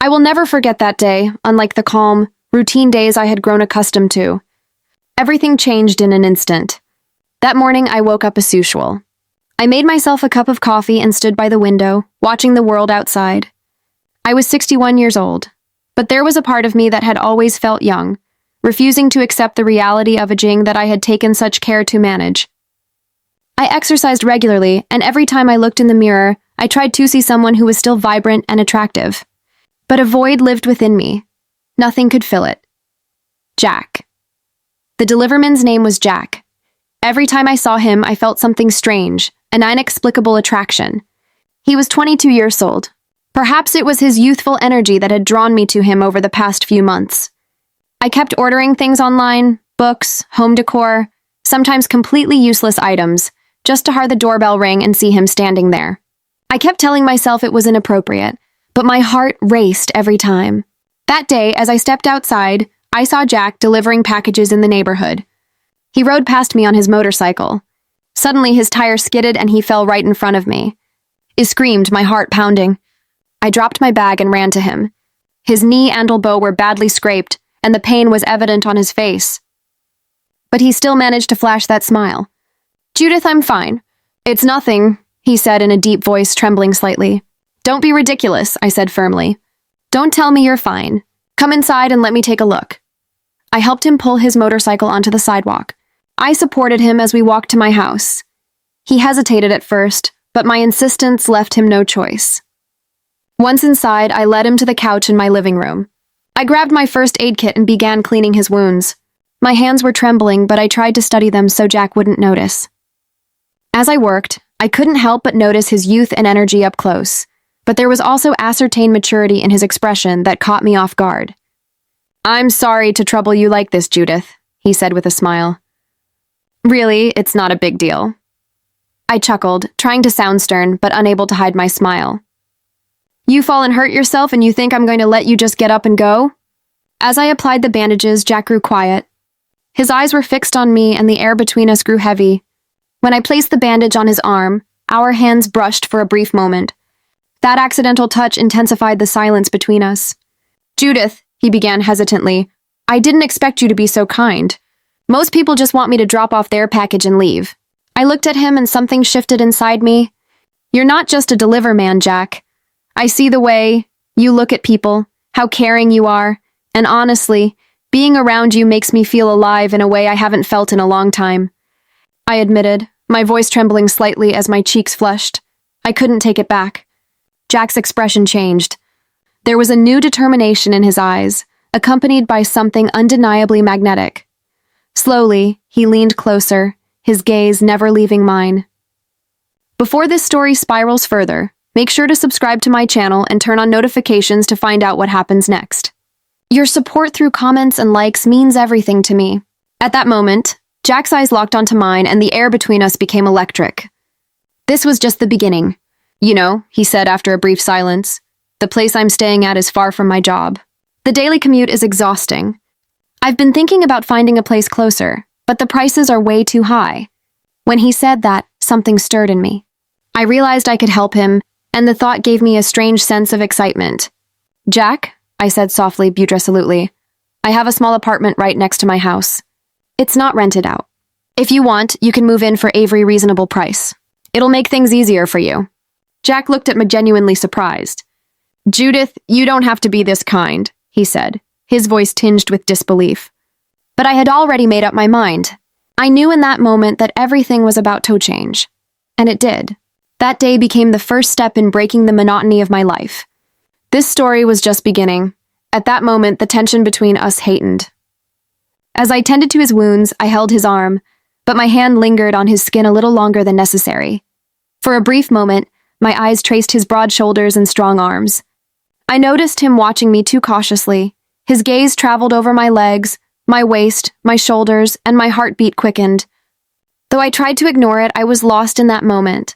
I will never forget that day, unlike the calm, routine days I had grown accustomed to. Everything changed in an instant. That morning, I woke up as usual. I made myself a cup of coffee and stood by the window, watching the world outside. I was 61 years old, but there was a part of me that had always felt young, refusing to accept the reality of aging that I had taken such care to manage. I exercised regularly, and every time I looked in the mirror, I tried to see someone who was still vibrant and attractive. But a void lived within me. Nothing could fill it. Jack. The Deliverman's name was Jack. Every time I saw him, I felt something strange, an inexplicable attraction. He was 22 years old. Perhaps it was his youthful energy that had drawn me to him over the past few months. I kept ordering things online, books, home decor, sometimes completely useless items, just to hear the doorbell ring and see him standing there. I kept telling myself it was inappropriate, but my heart raced every time. That day, as I stepped outside, I saw Jack delivering packages in the neighborhood. He rode past me on his motorcycle. Suddenly, his tire skidded and he fell right in front of me. I screamed, my heart pounding. I dropped my bag and ran to him. His knee and elbow were badly scraped, and the pain was evident on his face. But he still managed to flash that smile. "Judith, I'm fine. It's nothing," he said in a deep voice, trembling slightly. "Don't be ridiculous," I said firmly. "Don't tell me you're fine. Come inside and let me take a look." I helped him pull his motorcycle onto the sidewalk. I supported him as we walked to my house. He hesitated at first, but my insistence left him no choice. Once inside, I led him to the couch in my living room. I grabbed my first aid kit and began cleaning his wounds. My hands were trembling, but I tried to study them so Jack wouldn't notice. As I worked, I couldn't help but notice his youth and energy up close, but there was also ascertained maturity in his expression that caught me off guard. "I'm sorry to trouble you like this, Judith," he said with a smile. "Really, it's not a big deal." I chuckled, trying to sound stern, but unable to hide my smile. "You fall and hurt yourself and you think I'm going to let you just get up and go?" As I applied the bandages, Jack grew quiet. His eyes were fixed on me and the air between us grew heavy. When I placed the bandage on his arm, our hands brushed for a brief moment. That accidental touch intensified the silence between us. "Judith," he began hesitantly, "I didn't expect you to be so kind. Most people just want me to drop off their package and leave." I looked at him and something shifted inside me. "You're not just a deliver man, Jack. I see the way you look at people, how caring you are, and honestly, being around you makes me feel alive in a way I haven't felt in a long time," I admitted, my voice trembling slightly as my cheeks flushed. I couldn't take it back. Jack's expression changed. There was a new determination in his eyes, accompanied by something undeniably magnetic. Slowly, he leaned closer, his gaze never leaving mine. Before this story spirals further, make sure to subscribe to my channel and turn on notifications to find out what happens next. Your support through comments and likes means everything to me. At that moment, Jack's eyes locked onto mine and the air between us became electric. "This was just the beginning. You know," he said after a brief silence, "the place I'm staying at is far from my job. The daily commute is exhausting. I've been thinking about finding a place closer, but the prices are way too high." When he said that, something stirred in me. I realized I could help him, and the thought gave me a strange sense of excitement. "Jack," I said softly but resolutely, "I have a small apartment right next to my house. It's not rented out. If you want, you can move in for a very reasonable price. It'll make things easier for you." Jack looked at me genuinely surprised. "Judith, you don't have to be this kind," he said, his voice tinged with disbelief. But I had already made up my mind. I knew in that moment that everything was about to change. And it did. That day became the first step in breaking the monotony of my life. This story was just beginning. At that moment, the tension between us heightened. As I tended to his wounds, I held his arm, but my hand lingered on his skin a little longer than necessary. For a brief moment, my eyes traced his broad shoulders and strong arms. I noticed him watching me too cautiously. His gaze traveled over my legs, my waist, my shoulders, and my heartbeat quickened. Though I tried to ignore it, I was lost in that moment.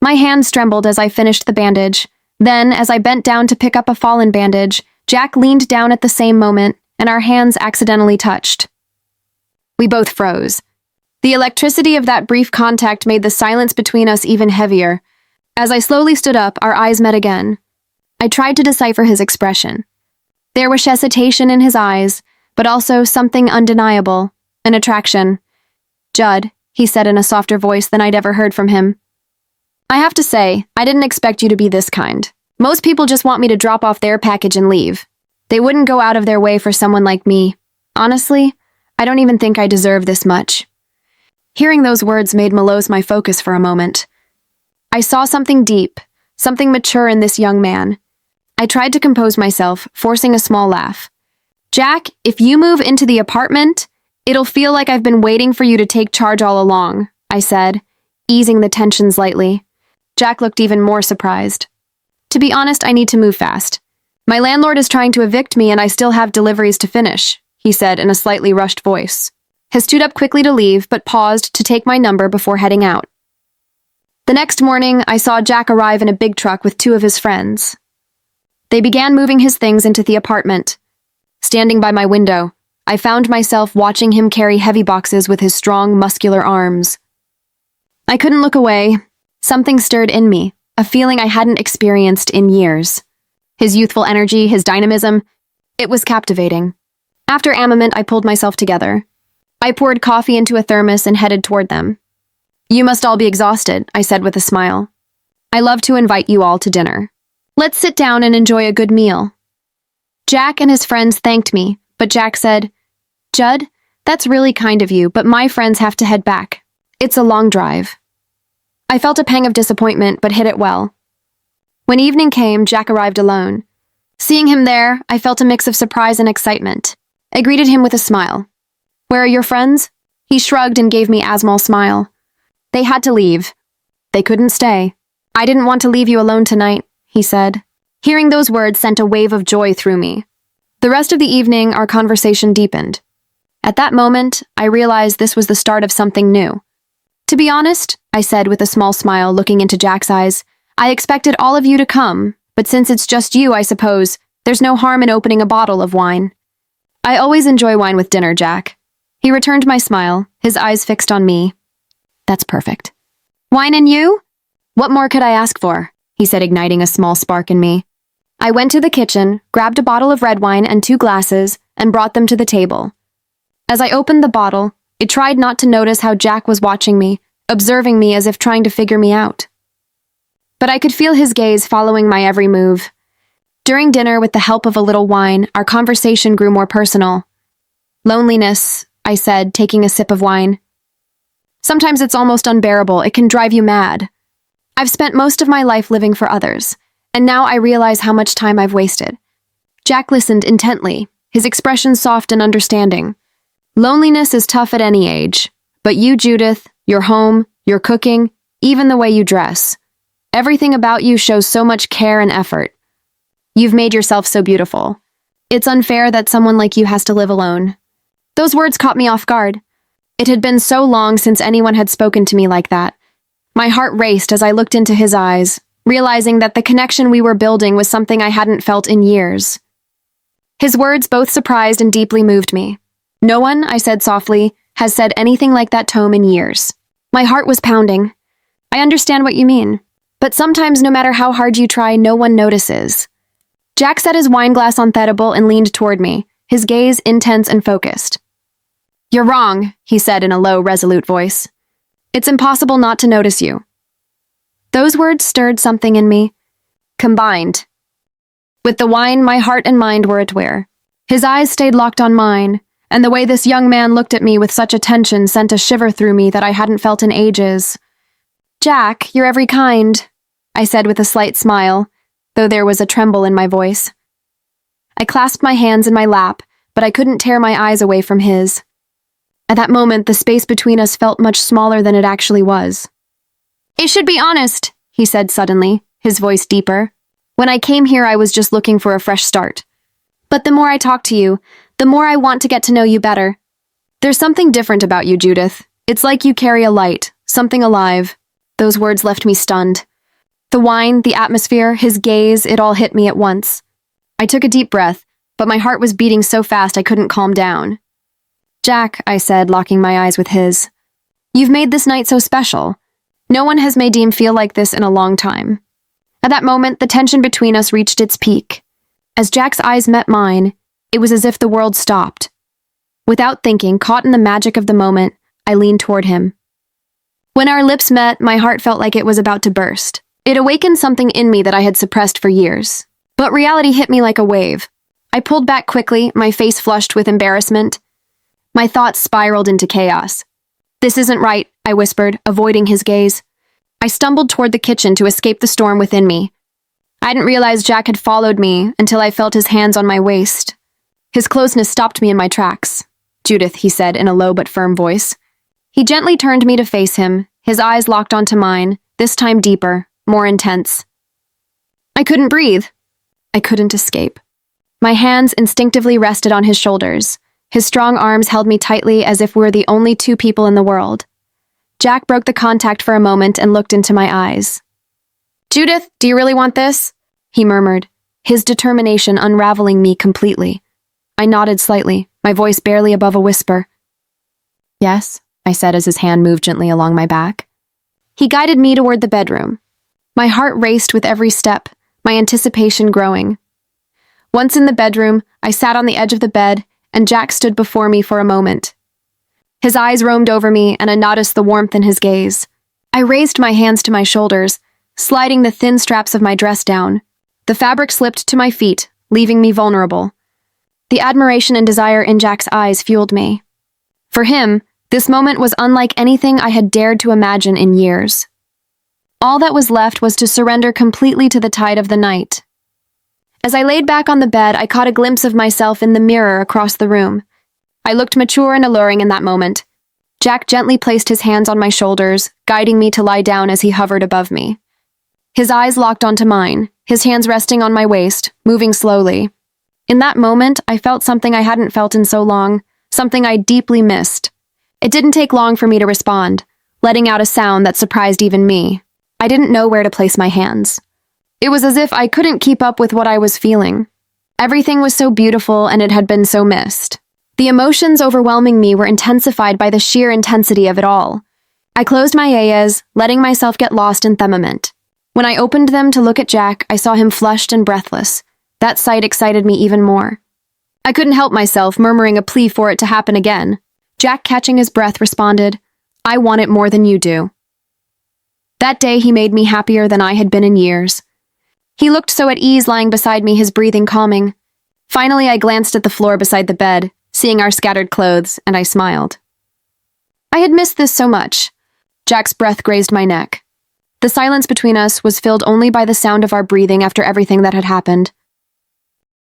My hands trembled as I finished the bandage. Then, as I bent down to pick up a fallen bandage, Jack leaned down at the same moment, and our hands accidentally touched. We both froze. The electricity of that brief contact made the silence between us even heavier. As I slowly stood up, our eyes met again. I tried to decipher his expression. There was hesitation in his eyes, but also something undeniable, an attraction. "Judd," he said in a softer voice than I'd ever heard from him. "I have to say, I didn't expect you to be this kind. Most people just want me to drop off their package and leave. They wouldn't go out of their way for someone like me. Honestly, I don't even think I deserve this much." Hearing those words made me lose my focus for a moment. I saw something deep, something mature in this young man. I tried to compose myself, forcing a small laugh. "Jack, if you move into the apartment, it'll feel like I've been waiting for you to take charge all along," I said, easing the tension slightly. Jack looked even more surprised. "To be honest, I need to move fast. My landlord is trying to evict me and I still have deliveries to finish," he said in a slightly rushed voice. He stood up quickly to leave, but paused to take my number before heading out. The next morning, I saw Jack arrive in a big truck with two of his friends. They began moving his things into the apartment. Standing by my window, I found myself watching him carry heavy boxes with his strong, muscular arms. I couldn't look away. Something stirred in me, a feeling I hadn't experienced in years. His youthful energy, his dynamism, it was captivating. After a moment, I pulled myself together. I poured coffee into a thermos and headed toward them. "You must all be exhausted," I said with a smile. "I love to invite you all to dinner. Let's sit down and enjoy a good meal." Jack and his friends thanked me, but Jack said, "Judd, that's really kind of you, but my friends have to head back. It's a long drive." I felt a pang of disappointment, but hid it well. When evening came, Jack arrived alone. Seeing him there, I felt a mix of surprise and excitement. I greeted him with a smile. "Where are your friends?" He shrugged and gave me a small smile. "They had to leave. They couldn't stay. I didn't want to leave you alone tonight," he said. Hearing those words sent a wave of joy through me. The rest of the evening, our conversation deepened. At that moment, I realized this was the start of something new. "To be honest," I said with a small smile looking into Jack's eyes, "I expected all of you to come, but since it's just you, I suppose, there's no harm in opening a bottle of wine." "I always enjoy wine with dinner, Jack." He returned my smile, his eyes fixed on me. "That's perfect." "Wine and you? What more could I ask for?" he said, igniting a small spark in me. I went to the kitchen, grabbed a bottle of red wine and 2 glasses, and brought them to the table. As I opened the bottle, I tried not to notice how Jack was watching me, observing me as if trying to figure me out. But I could feel his gaze following my every move. During dinner, with the help of a little wine, our conversation grew more personal. "Loneliness," I said, taking a sip of wine. "Sometimes it's almost unbearable. It can drive you mad. I've spent most of my life living for others, and now I realize how much time I've wasted." Jack listened intently, his expression soft and understanding. "Loneliness is tough at any age, but you, Judith, your home, your cooking, even the way you dress. Everything about you shows so much care and effort. You've made yourself so beautiful. It's unfair that someone like you has to live alone." Those words caught me off guard. It had been so long since anyone had spoken to me like that. My heart raced as I looked into his eyes, realizing that the connection we were building was something I hadn't felt in years. His words both surprised and deeply moved me. "No one," I said softly, "has said anything like that to him in years." My heart was pounding. "I understand what you mean, but sometimes no matter how hard you try, no one notices." Jack set his wine glass on the table and leaned toward me, his gaze intense and focused. "You're wrong," he said in a low, resolute voice. "It's impossible not to notice you." Those words stirred something in me. Combined with the wine, my heart and mind were at war. His eyes stayed locked on mine, and the way this young man looked at me with such attention sent a shiver through me that I hadn't felt in ages. "Jack, you're every kind," I said with a slight smile, though there was a tremble in my voice. I clasped my hands in my lap, but I couldn't tear my eyes away from his. At that moment, the space between us felt much smaller than it actually was. "I should be honest," he said suddenly, his voice deeper. "When I came here, I was just looking for a fresh start. But the more I talk to you, the more I want to get to know you better. There's something different about you, Judith. It's like you carry a light, something alive." Those words left me stunned. The wine, the atmosphere, his gaze, it all hit me at once. I took a deep breath, but my heart was beating so fast I couldn't calm down. "Jack," I said, locking my eyes with his, "you've made this night so special. No one has made Dean feel like this in a long time." At that moment, the tension between us reached its peak. As Jack's eyes met mine, it was as if the world stopped. Without thinking, caught in the magic of the moment, I leaned toward him. When our lips met, my heart felt like it was about to burst. It awakened something in me that I had suppressed for years. But reality hit me like a wave. I pulled back quickly, my face flushed with embarrassment. My thoughts spiraled into chaos. "This isn't right," I whispered, avoiding his gaze. I stumbled toward the kitchen to escape the storm within me. I hadn't realized Jack had followed me until I felt his hands on my waist. His closeness stopped me in my tracks. "Judith," he said in a low but firm voice. He gently turned me to face him, his eyes locked onto mine, this time deeper, more intense. I couldn't breathe. I couldn't escape. My hands instinctively rested on his shoulders. His strong arms held me tightly as if we were the only two people in the world. Jack broke the contact for a moment and looked into my eyes. "Judith, do you really want this?" he murmured, his determination unraveling me completely. I nodded slightly, my voice barely above a whisper. "Yes," I said as his hand moved gently along my back. He guided me toward the bedroom. My heart raced with every step, my anticipation growing. Once in the bedroom, I sat on the edge of the bed, and Jack stood before me for a moment. His eyes roamed over me, and I noticed the warmth in his gaze. I raised my hands to my shoulders, sliding the thin straps of my dress down. The fabric slipped to my feet, leaving me vulnerable. The admiration and desire in Jack's eyes fueled me. For him, this moment was unlike anything I had dared to imagine in years. All that was left was to surrender completely to the tide of the night. As I laid back on the bed, I caught a glimpse of myself in the mirror across the room. I looked mature and alluring in that moment. Jack gently placed his hands on my shoulders, guiding me to lie down as he hovered above me. His eyes locked onto mine, his hands resting on my waist, moving slowly. In that moment, I felt something I hadn't felt in so long, something I deeply missed. It didn't take long for me to respond, letting out a sound that surprised even me. I didn't know where to place my hands. It was as if I couldn't keep up with what I was feeling. Everything was so beautiful and it had been so missed. The emotions overwhelming me were intensified by the sheer intensity of it all. I closed my eyes, letting myself get lost in the. When I opened them to look at Jack, I saw him flushed and breathless. That sight excited me even more. I couldn't help myself, murmuring a plea for it to happen again. Jack, catching his breath, responded, "I want it more than you do." That day he made me happier than I had been in years. He looked so at ease lying beside me, his breathing calming. Finally, I glanced at the floor beside the bed, seeing our scattered clothes, and I smiled. I had missed this so much. Jack's breath grazed my neck. The silence between us was filled only by the sound of our breathing after everything that had happened.